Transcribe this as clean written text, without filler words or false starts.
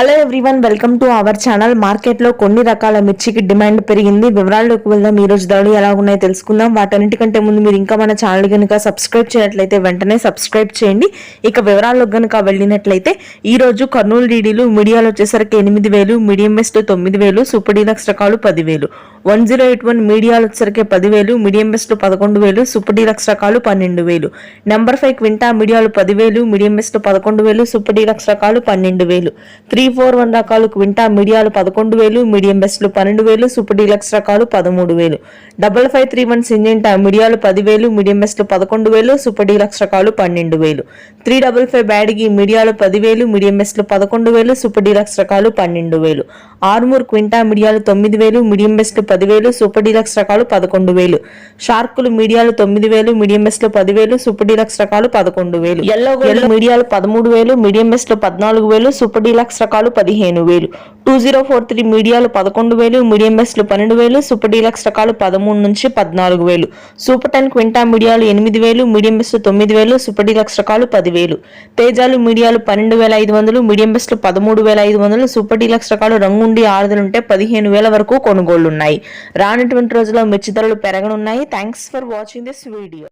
Hello everyone, welcome to our channel. మార్కెట్లో కొన్ని రకాల మిర్చికి డిమాండ్ పెరిగింది. వివరాల్లోకి వెళ్దాం. ఈ రోజు ధరలు ఎలా ఉన్నాయో తెలుసుకుందాం. వాటన్నిటికంటే ముందు మీరు ఇంకా మన ఛానల్ కనుక సబ్స్క్రైబ్ చేయనట్లయితే వెంటనే సబ్స్క్రైబ్ చేయండి. ఇక వివరాల్లోకి కనుక వెళ్ళినట్లయితే ఈ రోజు కర్నూలు డీడీలు మీడియాలో వచ్చేసరికి 8,000, మీడియం బెస్ట్ 9,000, సూపర్ డీలక్స్ రకాలు 10,000, 1081 మీడియాలు వచ్చేసరికి 10,000, మీడియం బెస్ట్ 11,000, సూపర్ డీలక్స్ రకాలు 12,000, నెంబర్ 5 క్వింటా మీడియాలు 10,000, మీడియం బెస్ట్ 11,000, సూపర్ డీలక్స్ రకాలు 12,000, 341 రకాలు క్వింటా మీడియాలు 11,000, మీడియం బెస్ట్లు 12,000, సూపర్ డీలక్స్ రకాలు 13,000, 5531 సింజెంటా మీడియాలు 10,000, మీడియం బెస్ట్లు 11,000, సూపర్ డీలక్స్ రకాలు 12,000, 355 బ్యాడ్గి మీడియాలు 10,000, మీడియం బెస్ట్లు 11,000, సూపర్ డీలక్స్ రకాలు 12,000, ఆర్మూర్ క్వింటా మీడియాలు 9,000, మీడియం బెస్ట్లు 10,000, సూపర్ డీలక్స్ రకాలు 11,000, షార్కులు మీడియాలు 9,000, మీడియం బెస్ట్లు 10,000, సూపర్ డీలక్స్ రకాలు 11,000, ఎల్లో మీడియాలు 13,000, మీడియం బెస్ట్లు 14,000, సూపర్ డీలక్స్ రకాలు 15,000, 2043 మీడియాలు 11,000, మీడియం బెస్ట్లు 12,000, సూపర్ డీలక్స్ రకాలు 13 నుంచి 14,000, సూపర్ 10 క్వింటా మీడియాలు 8,000, మీడియం బెస్ట్లు 9,000, సూపర్ డీలక్స్ రకాలు 10,000, తేజాలు మీడియాలు 12,500, మీడియం బెస్ట్లు 13,500, సూపర్ డీలక్స్ రకాలు రంగుండి ఆరుదలుంటే 15,000 వరకు కొనుగోళ్లున్నాయి. రానటువంటి రోజుల్లో మిర్చి ధరలు పెరగనున్నాయి. Thanks for watching this video.